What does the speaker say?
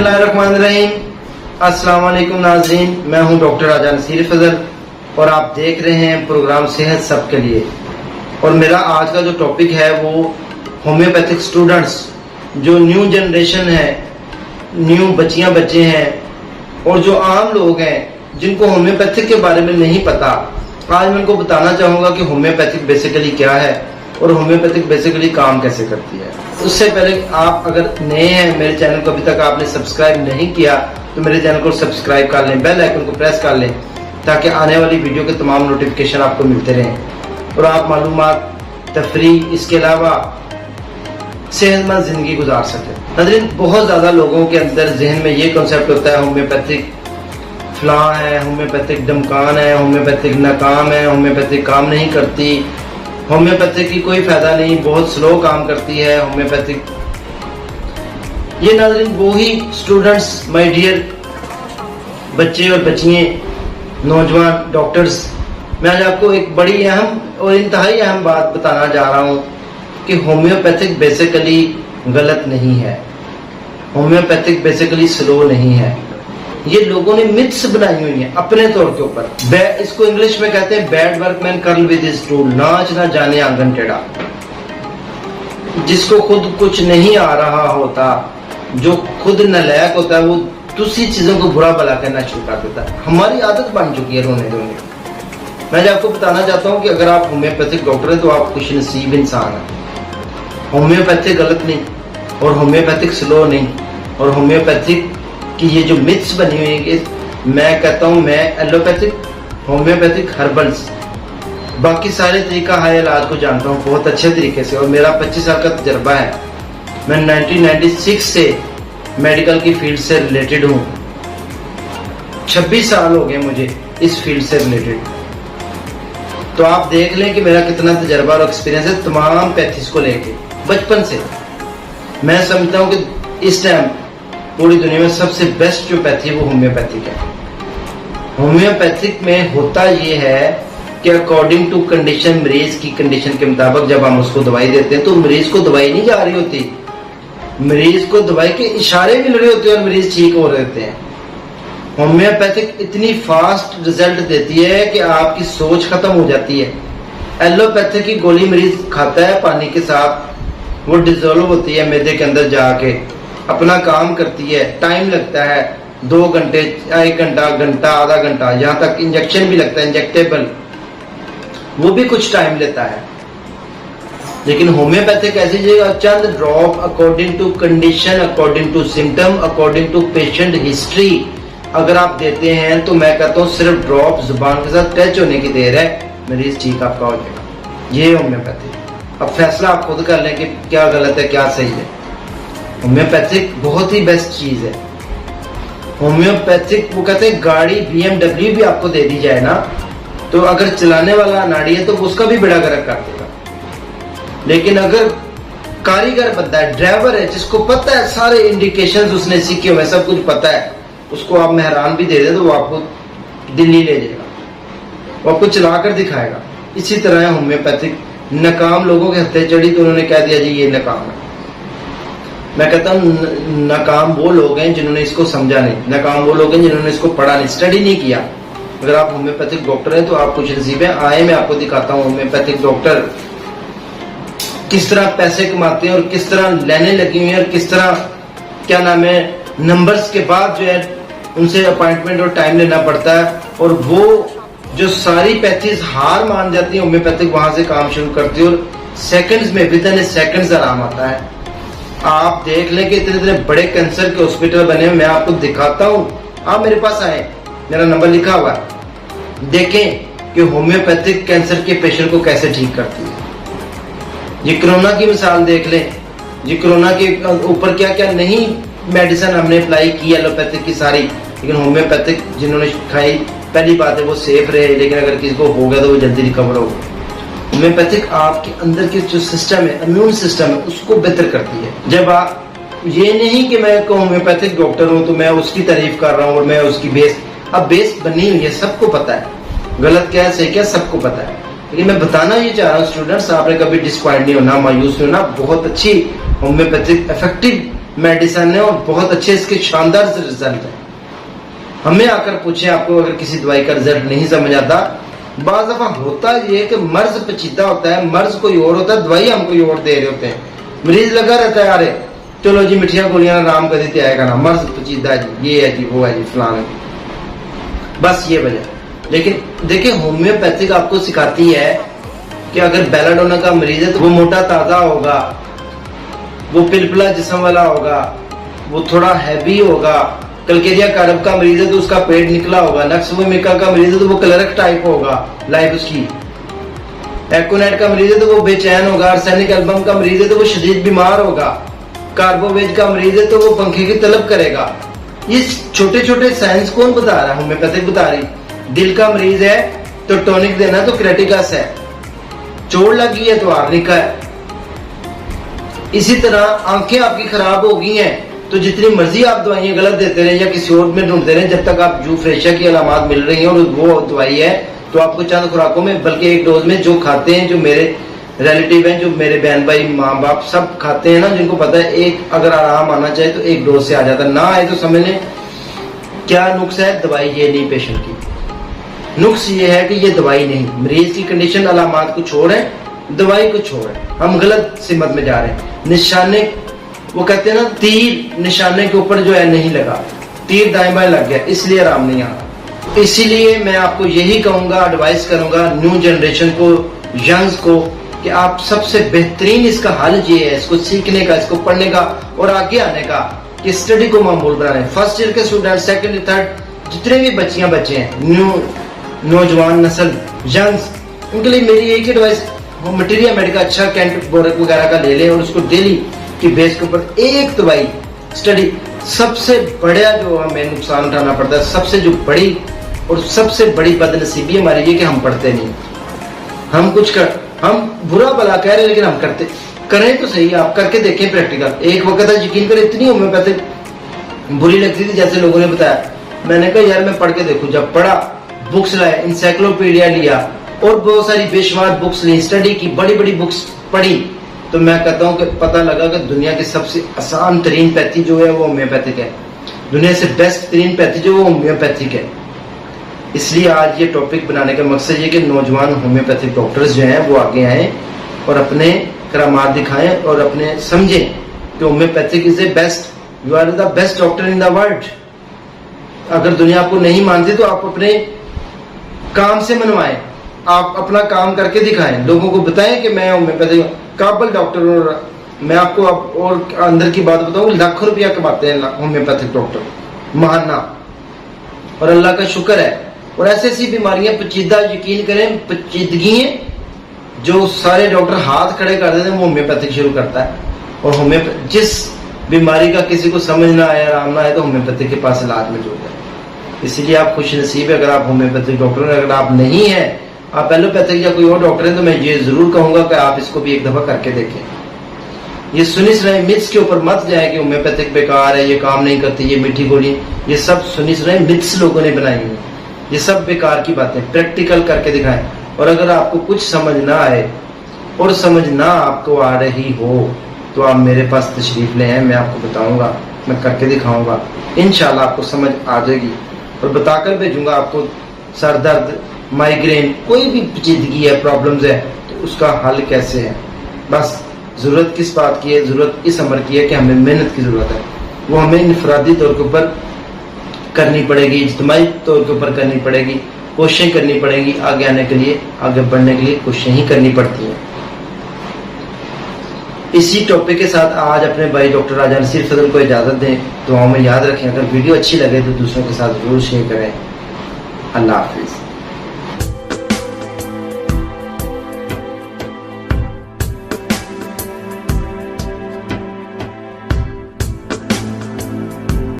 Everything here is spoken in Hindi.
बिस्मिल्लाहिर्रहमानिर्रहीम। अस्सलाम वालेकुम नाज़रीन, मैं हूं डॉक्टर राजा नसीर फजल और आप देख रहे हैं प्रोग्राम सेहत सबके लिए। और मेरा आज का जो टॉपिक है वो होम्योपैथिक स्टूडेंट्स, जो न्यू जनरेशन है, न्यू बच्चियां बच्चे हैं और जो आम लोग हैं जिनको होम्योपैथिक के बारे में नहीं पता, आज मैं उनको बताना चाहूंगा कि होम्योपैथिक बेसिकली क्या है और होम्योपैथिक बेसिकली काम कैसे करती है। उससे पहले आप अगर नए हैं मेरे चैनल को अभी तक आपने सब्सक्राइब नहीं किया तो मेरे चैनल को सब्सक्राइब कर लें, बेल आइकन को प्रेस कर लें ताकि आने वाली वीडियो के तमाम नोटिफिकेशन आपको मिलते रहें और आप मालूमात, तफरीह, इसके अलावा सेहतमंद जिंदगी गुजार सकें। नाज़रीन, बहुत ज्यादा लोगों के अंदर जहन में ये कॉन्सेप्ट होता है होम्योपैथिक फलां है, होम्योपैथिक डमकान है, होम्योपैथिक नाकाम है, होम्योपैथिक काम नहीं करती, होम्योपैथिक की कोई फायदा नहीं, बहुत स्लो काम करती है होम्योपैथिक। ये नाज़रीन वो ही स्टूडेंट्स, माय डियर बच्चे और बच्चियां, नौजवान डॉक्टर्स, मैं आज आपको एक बड़ी अहम और इंतहाई अहम बात बताना जा रहा हूं कि होम्योपैथिक बेसिकली गलत नहीं है, होम्योपैथिक बेसिकली स्लो नहीं है। ये लोगों ने मिथ्स बनाई हुई हैं अपने तौर के ऊपर। इसको इंग्लिश में कहते हैं bad workman curl with his tool, नाच ना जाने आंगन टेढ़ा। जिसको खुद कुछ नहीं आ रहा होता, जो खुद नलायक होता है, वो दूसरी चीजों को बुरा भला कहना शुरू कर देता है। हमारी आदत बन चुकी है रोने धोने। मैं आपको बताना चाहता हूँ कि अगर आप होम्योपैथिक डॉक्टर हैं तो आप खुश नसीब इंसान हैं। होम्योपैथिक गलत नहीं और होम्योपैथिक स्लो नहीं और होम्योपैथिक कि ये जो मिथ्स बनी हुई है, मैं कहता हूं मैं एलोपैथिक, होम्योपैथिक, हर्बल्स, बाकी सारे तरीका हाय इलाज को जानता हूं बहुत अच्छे तरीके से और मेरा 25 साल का तजर्बा है। मैं 1996 से मेडिकल की फील्ड से रिलेटेड हूं, 26 साल हो गए मुझे इस फील्ड से रिलेटेड। तो आप देख लें कि मेरा कितना तजर्बा और एक्सपीरियंस है तमाम पैथिस को लेके। बचपन से मैं समझता हूं कि इस टाइम पूरी दुनिया में सबसे बेस्ट जो पैथी है वो होम्योपैथिक है। होम्योपैथिक में होता ये है कि अकॉर्डिंग टू कंडीशन, मरीज की कंडीशन के मुताबिक जब हम उसको दवाई देते हैं तो मरीज को दवाई नहीं जा रही होती, मरीज को दवाई के इशारे मिल रहे होते हैं और मरीज ठीक हो रहे होते हैं। होम्योपैथिक इतनी फास्ट रिजल्ट देती है कि आपकी सोच खत्म हो जाती है। एलोपैथिक की गोली मरीज खाता है पानी के साथ, वो डिजोल्व होती है मैदे के अंदर जाके, अपना काम करती है, टाइम लगता है 2 घंटे, 1 घंटा, घंटा, आधा घंटा, यहाँ तक इंजेक्शन भी लगता है, इंजेक्टेबल, वो भी कुछ टाइम लेता है। लेकिन होम्योपैथिक ऐसी जगह चंद drop according to condition, according to symptom, according to patient history अगर आप देते हैं तो मैं कहता हूँ सिर्फ ड्रॉप जुबान के साथ टच होने की देर है, मरीज ठीक आपका हो जाएगा। ये होम्योपैथिक। अब फैसला आप खुद कर लें कि क्या गलत है क्या सही है। होम्योपैथिक बहुत ही बेस्ट चीज है। होम्योपैथिक वो कहते हैं गाड़ी BMW भी आपको दे दी जाए ना तो अगर चलाने वाला अनाड़ी है तो उसका भी बेड़ा गर्क कर देगा। लेकिन अगर कारीगर बंदा है, ड्राइवर है, जिसको पता है सारे इंडिकेशंस उसने सीखे हुए, सब कुछ पता है, उसको आप मेहरान भी दे दे तो वो आपको दिल्ली ले जाएगा, वो आपको चलाकर दिखाएगा। इसी तरह है होम्योपैथिक। नाकाम लोगों के हत्थे चढ़ी तो उन्होंने कह दिया जी ये नाकाम है। मैं कहता हूँ नाकाम वो लोग हैं जिन्होंने इसको समझा नहीं, नाकाम वो लोग हैं जिन्होंने इसको पढ़ा नहीं, स्टडी नहीं किया। अगर आप होम्योपैथिक डॉक्टर हैं तो आप कुछ नसीब है। आए मैं आपको दिखाता हूँ होम्योपैथिक डॉक्टर किस तरह पैसे कमाते हैं और किस तरह लेने लगी हुई है और किस तरह क्या नाम है नंबर्स के बाद जो है उनसे अपॉइंटमेंट और टाइम लेना पड़ता है। और वो जो सारी पैथीज हार मान जाती है होम्योपैथिक वहां से काम शुरू करती है और सेकंड्स में, विद इन सेकंड्स आराम आता है। आप देख लें कि इतने इतने बड़े कैंसर के हॉस्पिटल बने हुए, मैं आपको दिखाता हूं, आप मेरे पास आए, मेरा नंबर लिखा हुआ है, देखें कि होम्योपैथिक कैंसर के पेशेंट को कैसे ठीक करती है। ये कोरोना की मिसाल देख लें, ये कोरोना के ऊपर क्या क्या नहीं मेडिसिन हमने अप्लाई की एलोपैथिक की सारी, लेकिन होम्योपैथिक जिन्होंने खाई, पहली बात है वो सेफ रहे, लेकिन अगर किसी को हो गया तो वो जल्दी रिकवर हो। होम्योपैथिक आपके अंदर के जो सिस्टम है, इम्यून सिस्टम है, उसको बेहतर करती है। जब आप ये नहीं कि मैं होम्योपैथिक डॉक्टर हूं तो मैं उसकी तारीफ कर रहा हूं और मैं उसकी बेस, अब बेस बनी हुई है, सबको पता है गलत क्या है सही क्या सबको पता है। लेकिन मैं बताना ये चाह रहा हूँ स्टूडेंट्स, आपने कभी डिसपॉइंट नहीं होना, मायूस नहीं होना। बहुत अच्छी होम्योपैथिक इफेक्टिव मेडिसिन है और बहुत अच्छे इसके शानदार रिजल्ट है। हमें आकर पूछें, आपको अगर किसी दवाई का रिजल्ट नहीं समझ आता, बाज़ दफा होता ये है कि मर्ज पेचीदा होता है, मर्ज कोई और होता है, दवाई हम कोई और दे रहे होते हैं। मरीज लगा रहता है अरे चलो जी मिठिया गोलियां आराम कर देते आएगा ना, मर्ज पेचीदा जी, ये है जी वो है जी फलान है, बस ये वजह। लेकिन देखिए होम्योपैथिक आपको सिखाती है कि अगर बेलाडोना का मरीज है तो वो मोटा ताजा होगा, वो पिलपिला जिस्म वाला होगा, वो थोड़ा हैवी होगा। कलकेरिया कारब का मरीज है तो उसका पेट निकला होगा। नक्सवोमिका का मरीज है तो वो क्लर्क टाइप होगा लाइफ उसकी। एक्ोनेट का मरीज है तो वो बेचैन होगा। आर्सेनिक एल्बम का मरीज है तो वो शदीद बीमार होगा। कार्बोवेज का मरीज है तो वो पंखे की तलब करेगा। ये छोटे छोटे साइंस कौन बता रहा है? होम्योपैथिक बता रही। दिल का मरीज है तो टॉनिक देना तो क्रेटिकस है, चोट लगी है तो आर्निका है। इसी तरह आंखें आपकी खराब हो गई हैं तो जितनी मर्जी आप दवाइयां गलत देते रहे या किसी और में ढूंढते रहे, जब तक आप जूफ्रेशिया की अलामत मिल रही हैं और वो दवाई है तो आपको चंद खुराकों में, बल्कि एक डोज में जो खाते हैं, जो मेरे रिलेटिव हैं, जो मेरे बहन भाई माँ बाप सब खाते हैं ना, जिनको पता है एक अगर आराम आना चाहे तो एक डोज से आ जाता, ना आए तो समझ लें क्या नुक्स है, दवाई ये नहीं पेशेंट की। नुक्स ये है कि ये दवाई नहीं, मरीज की कंडीशन अलामत कुछ और है, दवाई कुछ और है। हम गलत सिमत में जा रहे हैं। निशाने वो कहते हैं ना, तीर निशाने के ऊपर जो है नहीं लगा, तीर दाएं बाएं लग गया, इसलिए आराम नहीं आ रहा। इसीलिए मैं आपको यही कहूंगा, एडवाइस करूंगा न्यू जनरेशन को, यंग्स को, कि आप सबसे बेहतरीन इसका हल ये है, इसको सीखने का, इसको पढ़ने का और आगे आने का, कि स्टडी को मामूल बनाने। फर्स्ट ईयर के स्टूडेंट, सेकंड थर्ड जितने भी बच्चियां बच्चे हैं, नौजवान नस्ल, यंग्स, उनके लिए मेरी एक एडवाइस, मटेरियल मेडिका अच्छा कैंट बोरक वगैरह का ले लें और उसको डेली की बेस के ऊपर एक दवाई स्टडी। सबसे बड़ा जो हमें नुकसान उठाना पड़ता है, सबसे जो बड़ी और सबसे बड़ी बदनसीबी हमारी ये कि हम पढ़ते नहीं। हम हम बुरा भला कह रहे हैं लेकिन हम करते, करें तो सही, आप करके देखें प्रैक्टिकल। एक वक्त है यकीन करें इतनी होम्योपैथिक बुरी लगती थी जैसे लोगों ने बताया, मैंने कहा यार मैं पढ़ के देखूं। जब पढ़ा, बुक्स लाए, इंसाइक्लोपीडिया लिया और बहुत सारी बेशुमार बुक्स ली, स्टडी की, बड़ी बड़ी बुक्स पढ़ी, तो मैं कहता हूं कि पता लगा कि दुनिया की सबसे आसान तरीन पैथी जो है वो होम्योपैथिक है। दुनिया से बेस्ट तरीन पैथी जो वो होम्योपैथिक है। इसलिए आज ये टॉपिक बनाने का मकसद ये कि नौजवान होम्योपैथिक डॉक्टर्स जो हैं वो आगे आए और अपने करामात दिखाएं और अपने समझें कि homeopathic is a best, you are the best doctor in the world. अगर दुनिया आपको नहीं मानती तो आप अपने काम से मनवाएं, आप अपना काम करके दिखाएं, लोगों को बताएं कि मैं होम्योपैथिक काबल डॉक्टर। और मैं आपको अब और अंदर की बात बताऊं, लाखों रुपया कमाते हैं होम्योपैथिक डॉक्टर महाना, और अल्लाह का शुक्र है। और ऐसी ऐसी बीमारियां पेचीदा, यकीन करें पेचीदगी जो सारे डॉक्टर हाथ खड़े कर देते हैं वो होम्योपैथिक शुरू करता है। और होम्योपैथिक जिस बीमारी का किसी को समझ ना आए, आराम ना आए, तो होम्योपैथिक के पास इलाज मौजूद है। इसीलिए आप खुश नसीब है अगर आप होम्योपैथिक डॉक्टर हैं। अगर आप नहीं है, आप एलोपैथिक या कोई और डॉक्टर है, तो मैं ये जरूर कहूंगा कि आप इसको भी एक दफा करके देखें। ये सुनी सुनाई मिथ्स के ऊपर मत जाए कि होम्योपैथिक बेकार है, ये काम नहीं करती, ये मीठी गोली, ये सब सुनी सुनाई मिथ्स लोगों ने बनाई है। ये सब बेकार की बातें, प्रैक्टिकल करके दिखाएं। और अगर आपको कुछ समझ ना आए और समझ ना आपको आ रही हो तो आप मेरे पास तशरीफ ले आए, मैं आपको बताऊंगा, मैं करके दिखाऊंगा, इंशाल्लाह आपको समझ आ जाएगी। और बताकर भेजूंगा आपको सर दर्द, माइग्रेन, कोई भी पेचीदगी है, प्रॉब्लम्स है, तो उसका हल कैसे है। बस जरूरत किस बात की है? जरूरत इस अमर की है कि हमें मेहनत की जरूरत है। वो हमें इनफरादी तौर के ऊपर करनी पड़ेगी, इज्तिमाई तौर के ऊपर करनी पड़ेगी, कोशिशें करनी पड़ेगी, आगे आने के लिए, आगे बढ़ने के लिए कोशिशें ही करनी पड़ती हैं। इसी टॉपिक के साथ आज अपने भाई डॉक्टर राजा नसीर फजल को इजाजत दें। दुआओं में याद रखें। अगर वीडियो अच्छी लगे तो दूसरों के साथ जरूर शेयर करें। अल्लाह हाफिज।